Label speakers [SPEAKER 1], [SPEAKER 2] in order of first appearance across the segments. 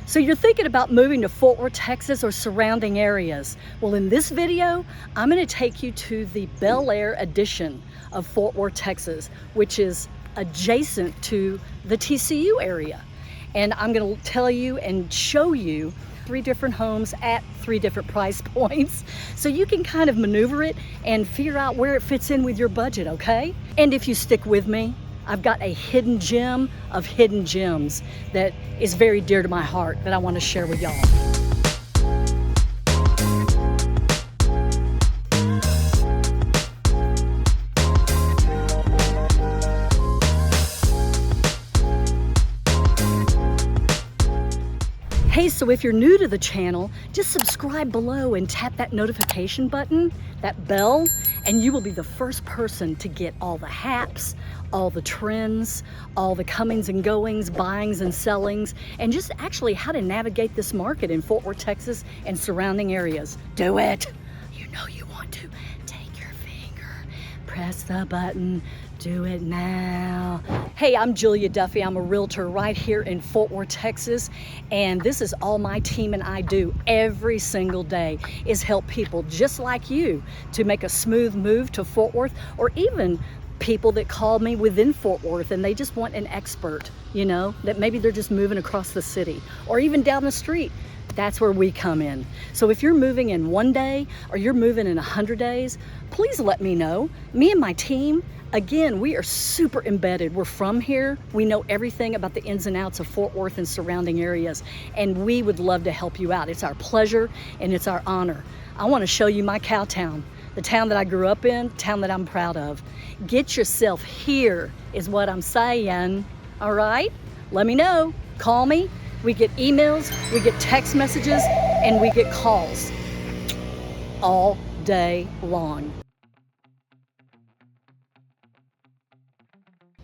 [SPEAKER 1] So you're thinking about moving to Fort Worth, Texas or surrounding areas. Well, in this video, I'm gonna take you to the Bellaire Addition of Fort Worth, Texas, which is adjacent to the TCU area. And I'm gonna tell you and show you 3 different homes at 3 different price points. So you can kind of maneuver it and figure out where it fits in with your budget, okay? And if you stick with me, I've got a hidden gem of hidden gems that is very dear to my heart that I want to share with y'all. Hey, so if you're new to the channel, just subscribe below and tap that notification button, that bell, and you will be the first person to get all the haps, all the trends, all the comings and goings, buyings and sellings, and just actually how to navigate this market in Fort Worth, Texas and surrounding areas. Do it. You know you want to. Take your finger, press the button, do it now. Hey, I'm Julia Duffy. I'm a realtor right here in Fort Worth, Texas, and this is all my team and I do every single day is help people just like you to make a smooth move to Fort Worth, or even people that call me within Fort Worth and they just want an expert, you know, that maybe they're just moving across the city or even down the street. That's where we come in. So if you're moving in 1 day or you're moving in 100 days, please let me know. Me and my team, again, we are super embedded. We're from here. We know everything about the ins and outs of Fort Worth and surrounding areas, and we would love to help you out. It's our pleasure and it's our honor. I want to show you my cow town, the town that I grew up in, the town that I'm proud of. Get yourself here is what I'm saying, all right? Let me know, call me. We get emails, we get text messages, and we get calls all day long.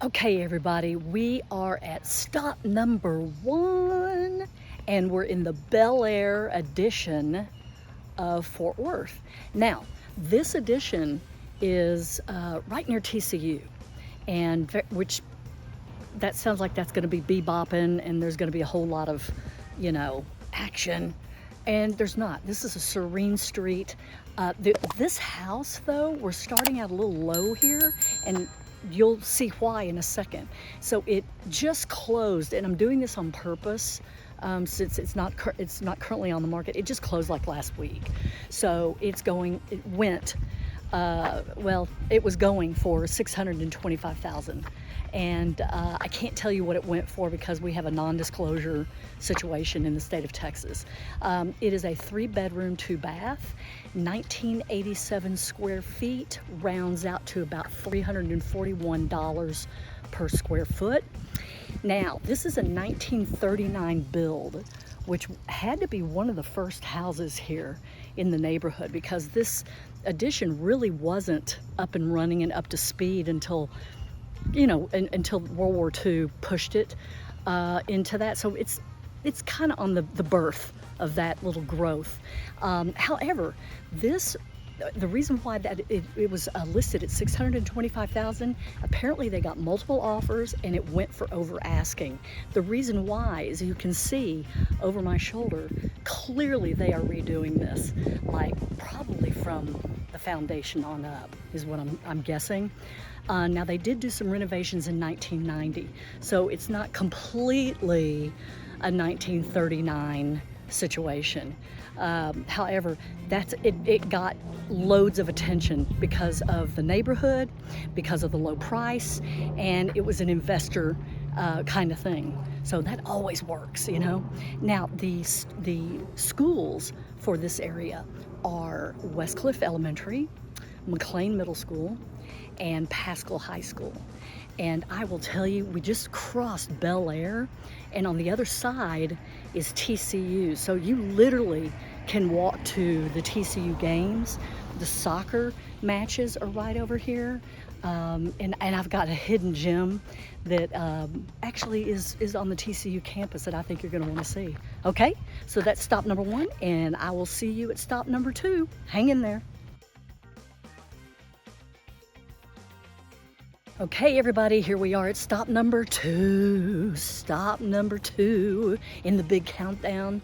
[SPEAKER 1] Okay, everybody, we are at stop number 1, and we're in the Bellaire Addition of Fort Worth. Now, this addition is right near TCU, and which that sounds like that's going to be bebopping, and there's going to be a whole lot of, you know, action, and there's not. This is a serene street. This house, though, we're starting out a little low here, and you'll see why in a second. So it just closed, and I'm doing this on purpose since it's not currently on the market. It just closed like last week, so it was going for $625,000, and I can't tell you what it went for because we have a non-disclosure situation in the state of Texas. It is a 3-bedroom, 2-bath, 1987 square feet, rounds out to about $341 per square foot. Now, this is a 1939 build, which had to be one of the first houses here in the neighborhood, because this addition really wasn't up and running and up to speed until, you know, until World War II pushed it into that. So it's kind of on the birth of that little growth. However, the reason why that it was listed at $625,000, apparently they got multiple offers and it went for over asking. The reason why is, you can see over my shoulder, clearly they are redoing this, like probably from the foundation on up is what I'm guessing. Now, they did do some renovations in 1990, so it's not completely a 1939 situation. However, it got loads of attention because of the neighborhood, because of the low price, and it was an investor kind of thing. So that always works, you know. Now, the schools for this area are Westcliff Elementary, McLean Middle School, and Pascal High School. And I will tell you, we just crossed Bellaire, and on the other side is TCU. So you literally can walk to the TCU games. The soccer matches are right over here. And I've got a hidden gem that actually is on the TCU campus that I think you're going to want to see. Okay, so that's stop number 1, and I will see you at stop number 2. Hang in there. Okay, everybody, here we are at stop number 2. Stop number 2 in the big countdown.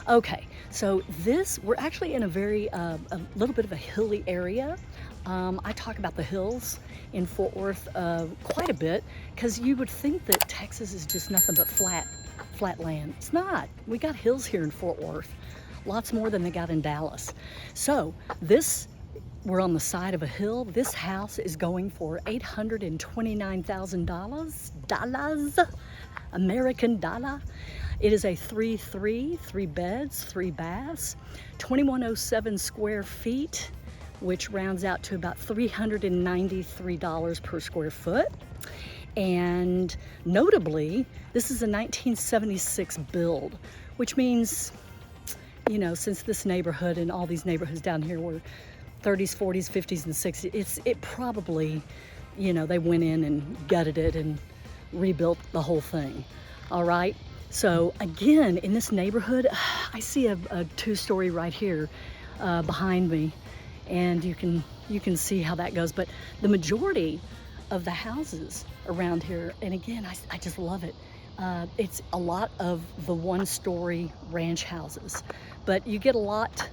[SPEAKER 1] Okay, so we're actually in a a little bit of a hilly area. I talk about the hills in Fort Worth quite a bit because you would think that Texas is just nothing but flat land. It's not. We got hills here in Fort Worth, lots more than they got in Dallas. So we're on the side of a hill. This house is going for $829,000, American dollar. It is a 3 beds, 3 baths, 2107 square feet, which rounds out to about $393 per square foot. And notably, this is a 1976 build, which means, you know, since this neighborhood and all these neighborhoods down here were 30s, 40s, 50s, and 60s, it probably, you know, they went in and gutted it and rebuilt the whole thing. All right. So again, in this neighborhood, I see a 2-story right here behind me, and you can see how that goes. But the majority of the houses around here, and again, I just love it. It's a lot of the 1-story ranch houses, but you get a lot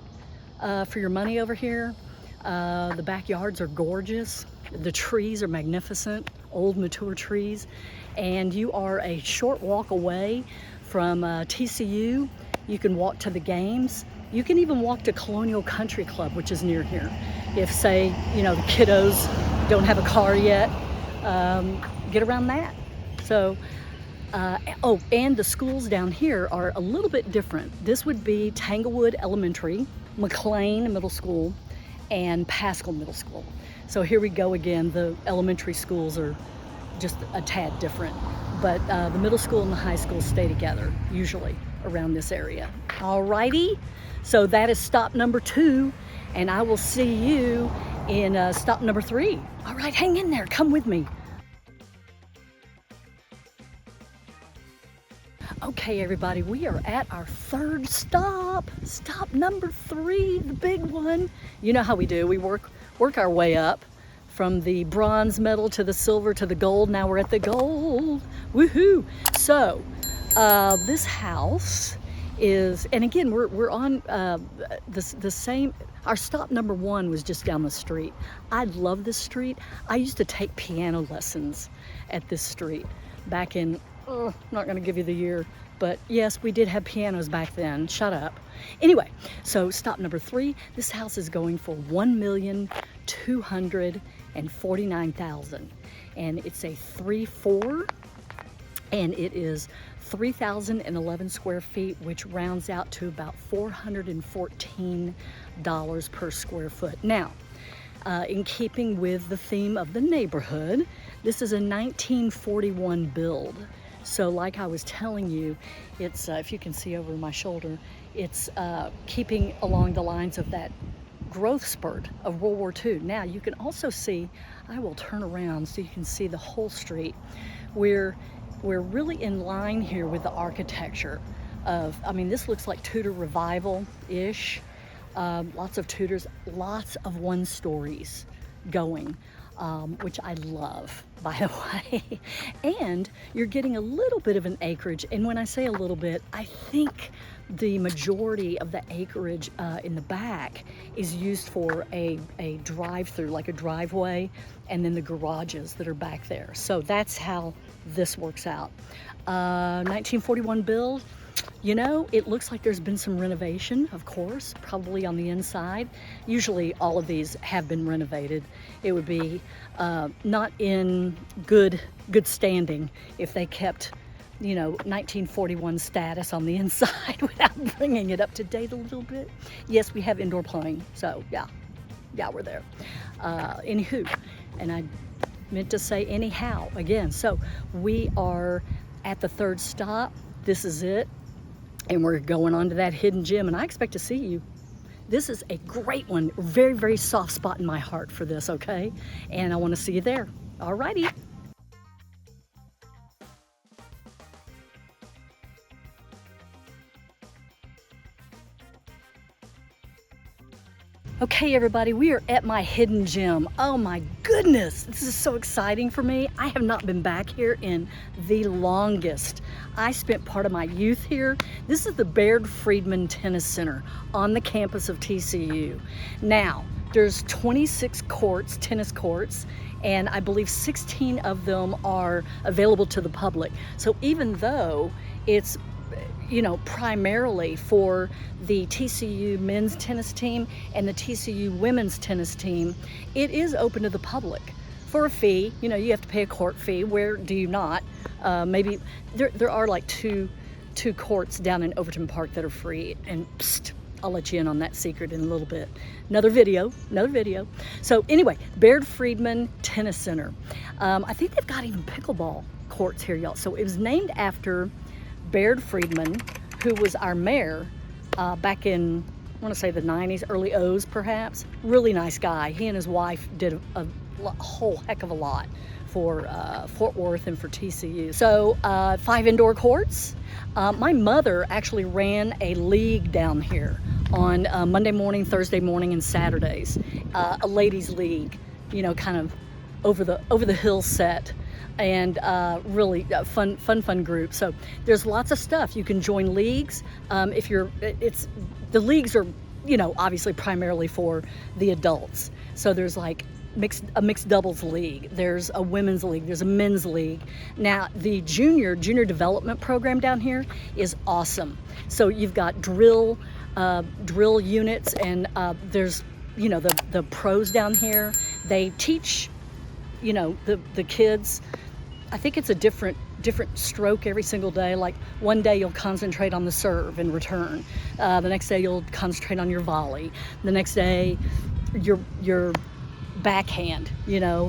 [SPEAKER 1] for your money over here. The backyards are gorgeous. The trees are magnificent, old mature trees. And you are a short walk away from TCU. You can walk to the games. You can even walk to Colonial Country Club, which is near here. If, say, you know, the kiddos don't have a car yet, get around that. So, oh, and the schools down here are a little bit different. This would be Tanglewood Elementary, McLean Middle School, and Pascal Middle School. So here we go again. The elementary schools are just a tad different, but the middle school and the high school stay together, usually around this area. Alrighty, so that is stop number 2, and I will see you in stop number 3. All right, hang in there, come with me. Okay, everybody, we are at our 3rd stop. Stop number 3, the big one. You know how we do. We work our way up from the bronze medal to the silver to the gold. Now we're at the gold. Woohoo! So, this house is, and again, we're on the same. Our stop number 1 was just down the street. I love this street. I used to take piano lessons at this street back in, I'm not going to give you the year, but yes, we did have pianos back then. Shut up. Anyway, so stop number 3, this house is going for $1,249,000, and it's a 3-4, and it is 3,011 square feet, which rounds out to about $414 per square foot. Now, in keeping with the theme of the neighborhood, this is a 1941 build. So like I was telling you, it's, if you can see over my shoulder, it's keeping along the lines of that growth spurt of World War II. Now you can also see, I will turn around so you can see the whole street. We're really in line here with the architecture of, I mean, this looks like Tudor Revival-ish. Lots of Tudors, lots of 1-stories going, which I love, by the way. And you're getting a little bit of an acreage. And when I say a little bit, I think the majority of the acreage in the back is used for a drive-through, like a driveway, and then the garages that are back there. So that's how this works out. 1941 build. You know, it looks like there's been some renovation, of course, probably on the inside. Usually all of these have been renovated. It would be not in good standing if they kept, you know, 1941 status on the inside without bringing it up to date a little bit. Yes, we have indoor plumbing, so yeah, we're there. Anywho, and I meant to say anyhow again. So we are at the 3rd stop. This is it. And we're going on to that hidden gem, and I expect to see you. This is a great one. Very, very soft spot in my heart for this, okay? And I want to see you there. All righty. Okay, everybody, we are at my hidden gem. Oh my goodness, this is so exciting for me. I have not been back here in the longest. I spent part of my youth here. This is the Bellaire Friedman Tennis Center on the campus of TCU. Now, there's 26 courts, tennis courts, and I believe 16 of them are available to the public. So even though it's primarily for the TCU men's tennis team and the TCU women's tennis team, it is open to the public for a fee. You have to pay a court fee. Where do you not? Maybe there are like two courts down in Overton Park that are free, and I'll let you in on that secret in a little bit. Another video. So anyway, Bellaire Friedman Tennis Center. I think they've got even pickleball courts here, y'all. So it was named after Bellaire Friedman, who was our mayor back in, I want to say the 90s, early O's perhaps. Really nice guy. He and his wife did a whole heck of a lot for Fort Worth and for TCU. So 5 indoor courts. My mother actually ran a league down here on Monday morning, Thursday morning, and Saturdays. A ladies' league, kind of over the hill set. And really fun group. So there's lots of stuff. You can join leagues. The leagues are, obviously primarily for the adults. So there's like a mixed doubles league. There's a women's league. There's a men's league. Now the junior development program down here is awesome. So you've got drill units, and there's the pros down here. They teach the kids. I think it's a different stroke every single day. Like one day you'll concentrate on the serve and return. The next day you'll concentrate on your volley. The next day your backhand,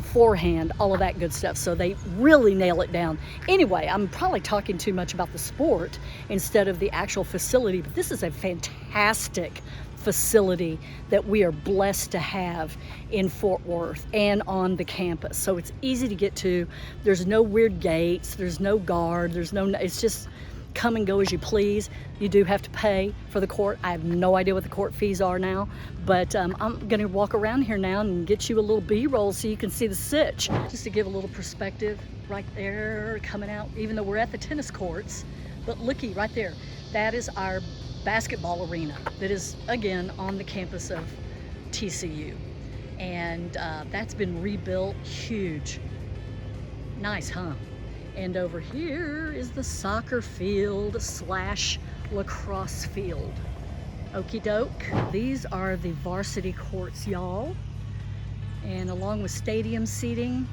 [SPEAKER 1] forehand, all of that good stuff. So they really nail it down. Anyway, I'm probably talking too much about the sport instead of the actual facility, but this is a fantastic facility that we are blessed to have in Fort Worth and on the campus. So it's easy to get to. There's no weird gates, there's no guard, it's just come and go as you please. You do have to pay for the court. I have no idea what the court fees are now, but I'm gonna walk around here now and get you a little B-roll so you can see the sitch. Just to give a little perspective, right there coming out, even though we're at the tennis courts, but looky right there, that is our basketball arena that is again on the campus of TCU, and that's been rebuilt. Huge, nice, huh? And over here is the soccer field / lacrosse field. Okie doke. These are the varsity courts, y'all, and along with stadium seating,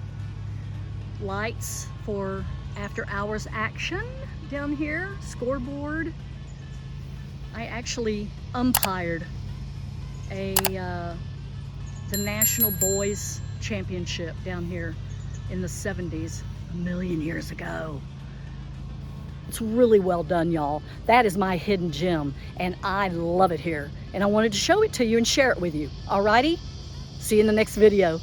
[SPEAKER 1] lights for after hours action down here, scoreboard. I actually umpired the National Boys Championship down here in the 70s, a million years ago. It's really well done, y'all. That is my hidden gem, and I love it here. And I wanted to show it to you and share it with you. Alrighty? See you in the next video.